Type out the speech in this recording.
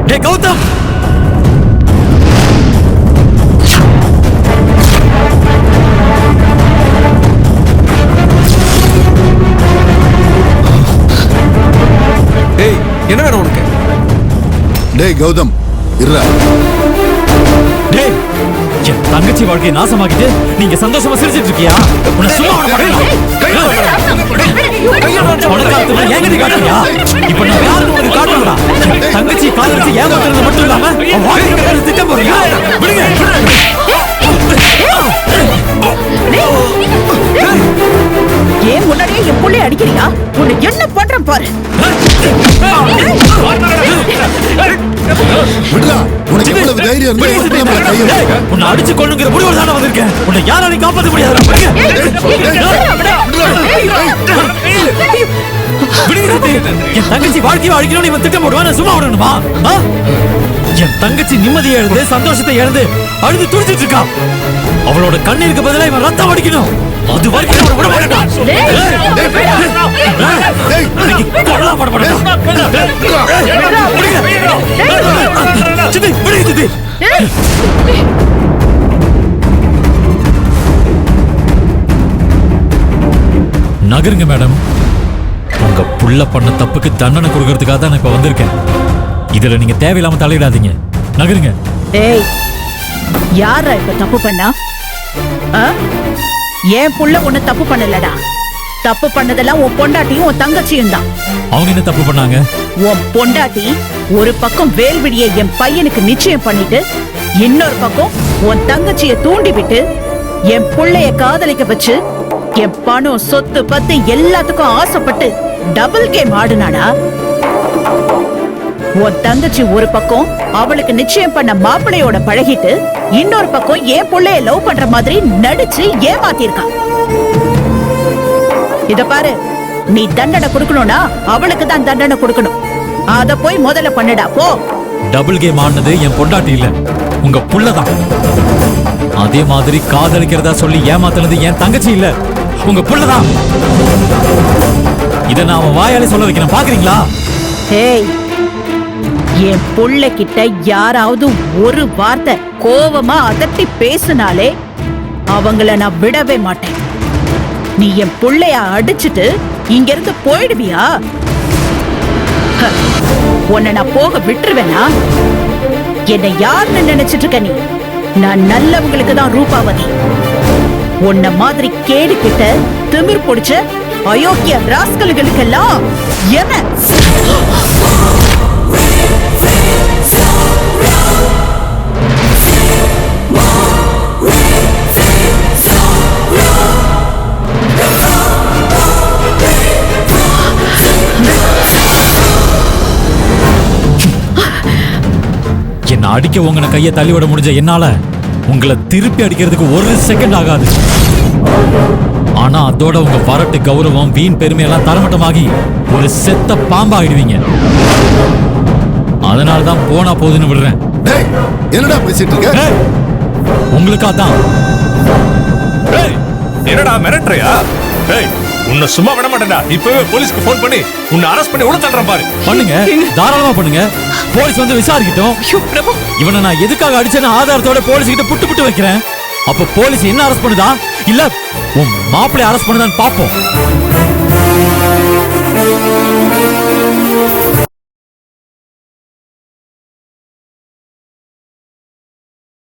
டேய் கௌதம், டேய் என்ன வேணும் உனக்கு? டேய் கௌதம் இருடா. டேய் என் தங்கச்சி வாழ்க்கையை நாசமாக்கிட்டு நீங்க சந்தோஷமா சிரிச்சிட்டு இருக்கியா? உன்னை சும்மா விட மாட்டேன். ஏங்கடி காட்டுறியா? இப்ப நான் யாருக்கு உனக்கு காட்டுறா? தங்கச்சி காதலிச்சு ஏமாத்துறது மட்டும் இல்லாம திட்டம் போறியா? விடுங்க. ஏன் முன்னாடியே என் புள்ளை அடிக்கிறியா? உன்னை என்ன பண்றேன் பாரு. விடுடா. உனக்கு எவ்வளவு தைரியம் இருந்தா நம்மள கைய வைக்க? உன்னை அடிச்சு கொல்லுங்கிற முடிவோட தான வந்திருக்கேன். உன்னை யாராலையும் காப்பாத்த முடியாது. என் தங்கச்சி வாழ்க்கையை அழிக்கணும்னு இவன் திட்டம் போடுவான். நான் சும்மா விடணுமா? என் தங்கச்சி நிம்மதியை இழந்து சந்தோஷத்தை இழந்து அழுது துடிச்சிட்டு இருக்கா. அவளோட கண்ணீருக்கு பதிலா இவன் ரத்தம் அடிக்கணும். அது வரைக்கும் அவனை விட மாட்டேன். நகருங்க மேடம். உங்க புள்ள பண்ண தப்புக்கு தண்டனை கொடுக்கறதுக்காக தான் நான் இப்ப வந்திருக்கேன். இதுல நீங்க தேவையில்லாம தலையிடாதீங்க. நகருங்க. ஏய், யாரா இப்ப தப்பு பண்ணா? என் புள்ள ஒண்ணு தப்பு பண்ணலடா. தப்பு பண்ணதெல்லாம் உன் பொண்டாட்டியும் உன் தங்கச்சியும் தான். அவங்க என்ன தப்பு பண்ணாங்க? உன் பொண்டாட்டி ஒரு பக்கம் வேல்விழியை என் பையனுக்கு நிச்சயம் பண்ணிட்டு, இன்னொரு பக்கம் உன் தங்கச்சியை தூண்டி விட்டு என் புள்ளைய காதலிக்க வச்சு என் பணம் சொத்து பத்து எல்லாத்துக்கும் ஆசைப்பட்டு டபுள் கேம் ஆடுனாடா. உன் தங்கச்சி ஒரு பக்கம் அவளுக்கு நிச்சயம் பண்ண மாப்பிள்ளையோட பழகிட்டு, இன்னொரு பக்கம் என் புள்ளைய லவ் பண்ற மாதிரி நடிச்சு ஏமாத்திருக்கான். இத பாரு, நீ தண்டனை கொடுக்கணும்னா அவளுக்கு தான் தண்டனை கொடுக்கணும். அத போய் முதல்ல பண்ணுடா போ. டபுள் கேம் ஆனது என் பொண்டாட்டி இல்ல, உங்க புள்ளதான். அதே மாதிரி காதலிக்கிறதா சொல்லி ஏமாத்துனது என் தங்கச்சி இல்ல, உங்க புள்ளதான். இத நான் அவன் வாயாலே சொல்ல வைக்கிறேன், பாக்குறீங்களா? ஏய், என் புள்ள கிட்ட யாராவது ஒரு வார்த்தை கோவமா அதட்டி பேசினாலே அவங்கள நான் விடவே மாட்டேன். நீ என் புள்ளைய அடிச்சிட்டு இங்க இருந்து போயிடுவியா? உன்னை நான் போக விட்டுருவேனா? என்னை யாருன்னு நினைச்சிட்டு இருக்க நீ? நான் நல்லவங்களுக்கு தான் ரூபாவதி. உன்ன மாதிரி கேடு கிட்ட திமிர் பிடிச்ச அயோக்கிய ராஸ்கல்களுக்கெல்லாம் என்ன? என்ன அடிக்க உங்க கையை தள்ளிவிட முடிஞ்ச என்னால உங்களை திருப்பி அடிக்கிறதுக்கு ஒரு செகண்ட் ஆகாது. ஆனா அதோட உங்க வரட்டு கௌரவம் வீண் பெருமையெல்லாம் தரமட்டமாகி ஒரு செத்த பாம்பாகிடுவீங்க. அதனாலதான் போனா போதுன்னு விடுறேன். என்னடா பேசிட்டு இருக்க? உங்களுக்கா தான். என்னடா மிரட்டுறியா? உன்னை சும்மா விட மாட்டேன்டா. இப்பவே போலீஸ்க்கு போன் பண்ணி உன்னை அரெஸ்ட் பண்ணி உள்ள தள்ளுறேன் பாரு. பண்ணுங்க, தாராளமா பண்ணுங்க. போலீஸ் வந்து விசாரிக்கட்டும். இவனை நான் எதுக்காக அடிச்சேன்னு ஆதாரத்தோட போலீஸ் கிட்ட புட்டு வைக்கிறேன். அப்ப போலீஸ் என்ன அரெஸ்ட் பண்ணுதா இல்ல உன் மாப்பிள்ளை அரெஸ்ட் பண்ணுதான்னு பாப்போம்.